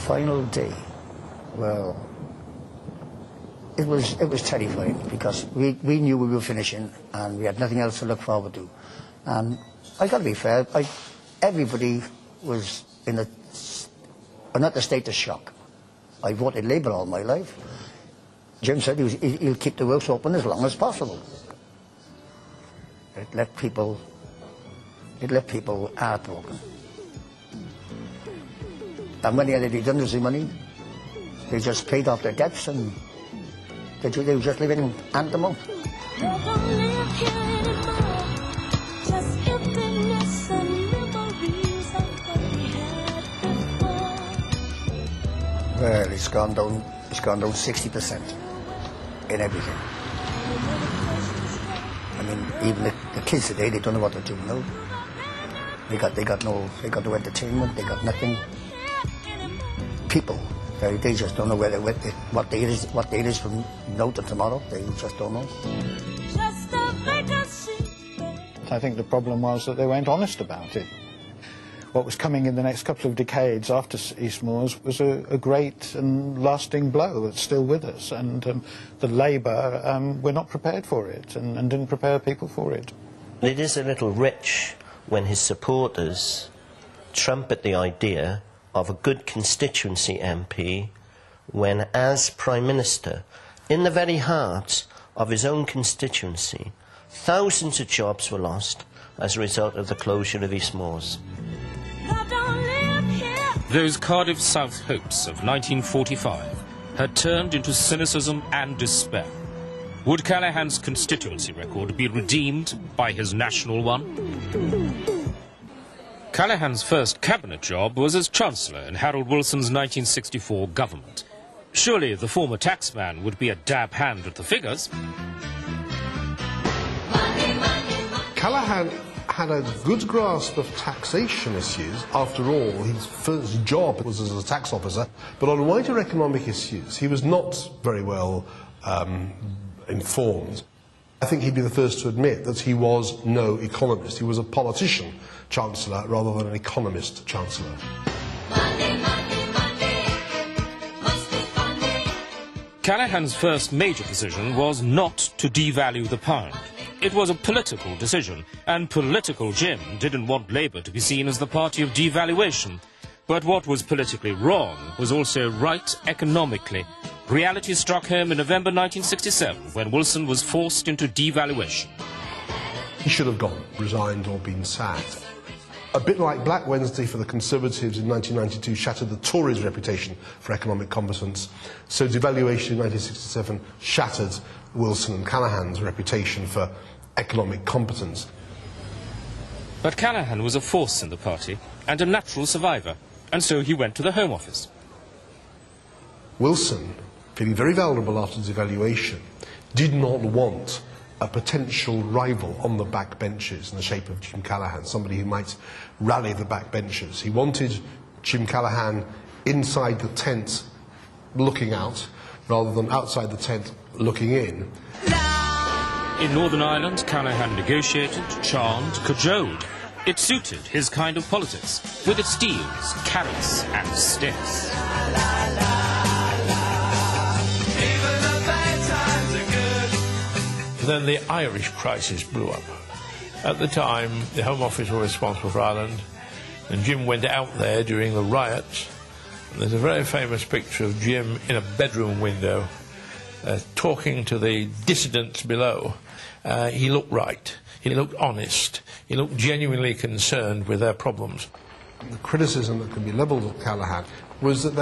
final day, well, it was terrifying because we knew we were finishing and we had nothing else to look forward to. And I got to be fair, everybody was in a state of shock. I voted Labour all my life. Jim said he'll keep the works open as long as possible. It left people heartbroken. And when they had the redundancy money, they just paid off their debts and they were just living hand to mouth. Well, it's gone down 60% in everything. I mean, even the kids today, they don't know what to do now. They got no entertainment, they got nothing. People, they just don't know what day it is from now to tomorrow. They just don't know. I think the problem was that they weren't honest about it. What was coming in the next couple of decades after East Moors was a great and lasting blow that's still with us, and the Labour were not prepared for it and didn't prepare people for it. It is a little rich when his supporters trumpet the idea of a good constituency MP when, as Prime Minister, in the very heart of his own constituency, thousands of jobs were lost as a result of the closure of East Moors. Those Cardiff South hopes of 1945 had turned into cynicism and despair. Would Callaghan's constituency record be redeemed by his national one? Callaghan's first cabinet job was as Chancellor in Harold Wilson's 1964 government. Surely the former taxman would be a dab hand at the figures. Callaghan had a good grasp of taxation issues. After all, his first job was as a tax officer, but on wider economic issues, he was not very well informed. I think he'd be the first to admit that he was no economist. He was a politician Chancellor rather than an economist Chancellor. Callaghan's first major decision was not to devalue the pound. It was a political decision, and political Jim didn't want Labour to be seen as the party of devaluation. But what was politically wrong was also right economically. Reality struck him in November 1967, when Wilson was forced into devaluation. He should have gone, resigned or been sacked. A bit like Black Wednesday for the Conservatives in 1992 shattered the Tories' reputation for economic competence, so devaluation in 1967 shattered Wilson and Callaghan's reputation for economic competence. But Callaghan was a force in the party and a natural survivor, and so he went to the Home Office. Wilson, feeling very vulnerable after devaluation, did not want a potential rival on the backbenches in the shape of Jim Callaghan, somebody who might rally the backbenchers. He wanted Jim Callaghan inside the tent looking out, rather than outside the tent looking in. In Northern Ireland, Callaghan negotiated, charmed, cajoled. It suited his kind of politics, with its steals, carrots and sticks. Then the Irish crisis blew up. At the time, the Home Office were responsible for Ireland, and Jim went out there during the riots. And there's a very famous picture of Jim in a bedroom window talking to the dissidents below. He looked right, he looked honest, he looked genuinely concerned with their problems. The criticism that can be levelled at Callaghan was that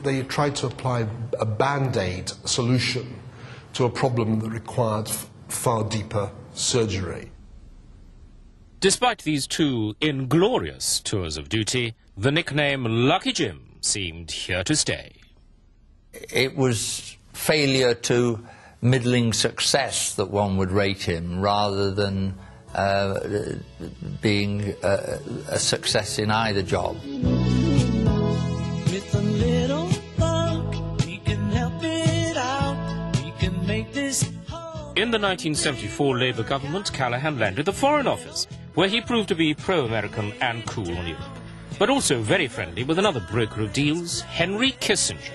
they tried to apply a band-aid solution to a problem that required far deeper surgery. Despite these two inglorious tours of duty, the nickname Lucky Jim seemed here to stay. It was failure to middling success that one would rate him, rather than being a success in either job. With a little luck, we can help it out. We can make this whole. In the 1974 Labour government, Callaghan landed the Foreign Office, where he proved to be pro-American and cool on Europe. but also very friendly with another broker of deals, Henry Kissinger,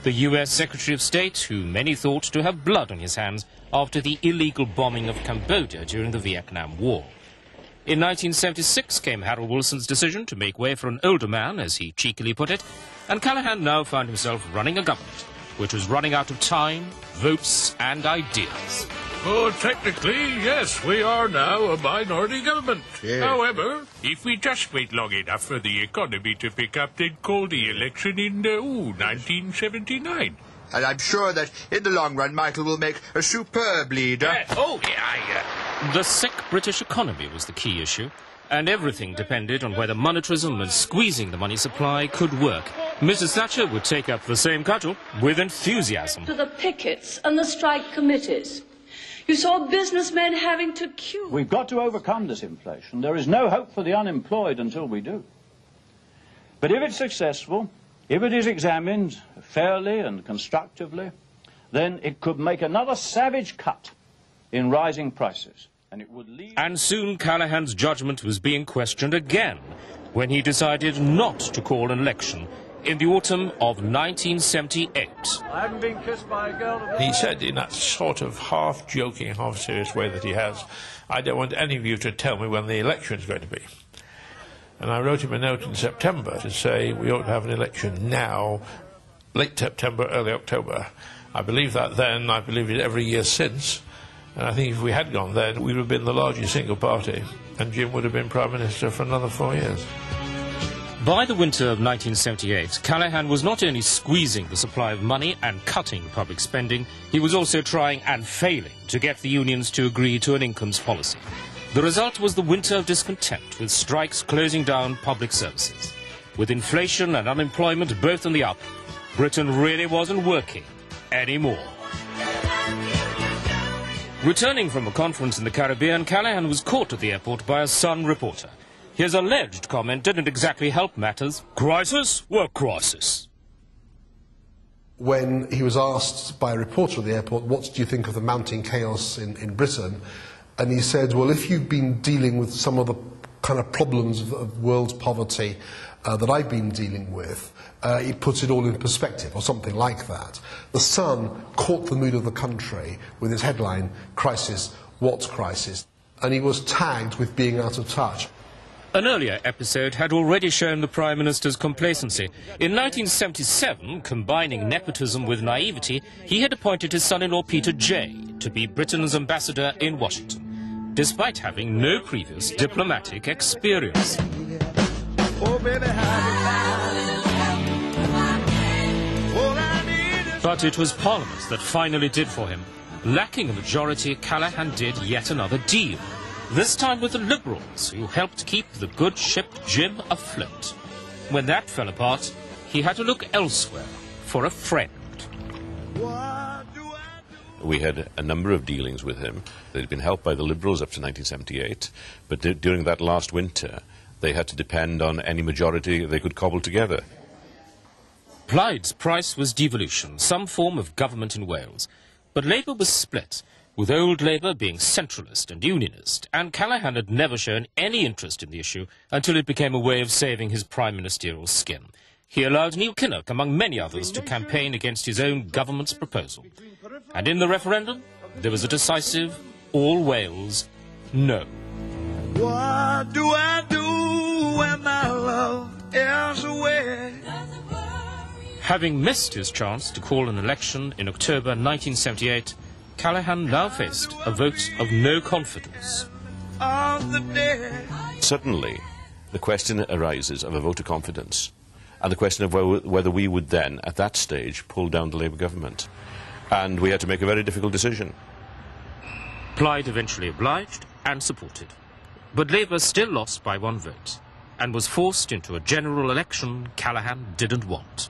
the US Secretary of State who many thought to have blood on his hands after the illegal bombing of Cambodia during the Vietnam War. In 1976 came Harold Wilson's decision to make way for an older man, as he cheekily put it, and Callaghan now found himself running a government which was running out of time, votes and ideas. Oh, technically, yes, we are now a minority government. Yeah. However, if we just wait long enough for the economy to pick up, then call the election in, 1979. And I'm sure that in the long run, Michael will make a superb leader. The sick British economy was the key issue, and everything depended on whether monetarism and squeezing the money supply could work. Mrs. Thatcher would take up the same cudgel with enthusiasm. To the pickets and the strike committees. You saw businessmen having to queue. We've got to overcome this inflation. There is no hope for the unemployed until we do. But if it's successful, if it is examined fairly and constructively, then it could make another savage cut in rising prices. And it would lead... And soon Callaghan's judgment was being questioned again when he decided not to call an election in the autumn of 1978. I haven't been kissed by a girl... He said in that sort of half-joking, half-serious way that he has, I don't want any of you to tell me when the election is going to be. And I wrote him a note in September to say we ought to have an election now, late September, early October. I believe that then, I believe it every year since. And I think if we had gone then, we would have been the largest single party, and Jim would have been Prime Minister for another 4 years. By the winter of 1978, Callaghan was not only squeezing the supply of money and cutting public spending, he was also trying and failing to get the unions to agree to an incomes policy. The result was the winter of discontent, with strikes closing down public services. With inflation and unemployment both on the up, Britain really wasn't working anymore. Returning from a conference in the Caribbean, Callaghan was caught at the airport by a Sun reporter. His alleged comment didn't exactly help matters. Crisis? What crisis? When he was asked by a reporter at the airport, what do you think of the mounting chaos in Britain? And he said, well, if you've been dealing with some of the kind of problems of world poverty that I've been dealing with, it puts it all in perspective, or something like that. The Sun caught the mood of the country with its headline, Crisis, What Crisis? And he was tagged with being out of touch. An earlier episode had already shown the Prime Minister's complacency. In 1977, combining nepotism with naivety, he had appointed his son-in-law Peter Jay to be Britain's ambassador in Washington, despite having no previous diplomatic experience. But it was Parliament that finally did for him. Lacking a majority, Callaghan did yet another deal. This time with the Liberals, who helped keep the good ship Jim afloat. When that fell apart, he had to look elsewhere for a friend. We had a number of dealings with him. They'd been helped by the Liberals up to 1978, but during that last winter, they had to depend on any majority they could cobble together. Plaid's price was devolution, some form of government in Wales. But Labour was split, with old Labour being centralist and unionist, and Callaghan had never shown any interest in the issue until it became a way of saving his prime ministerial skin. He allowed Neil Kinnock, among many others, to campaign against his own government's proposal. And in the referendum, there was a decisive, all Wales, no. What do I do when my love is away? Having missed his chance to call an election in October 1978, Callaghan now faced a vote of no confidence. Suddenly, the question arises of a vote of confidence, and the question of whether we would then, at that stage, pull down the Labour government. And we had to make a very difficult decision. Plaid eventually obliged and supported. But Labour still lost by one vote, and was forced into a general election Callaghan didn't want.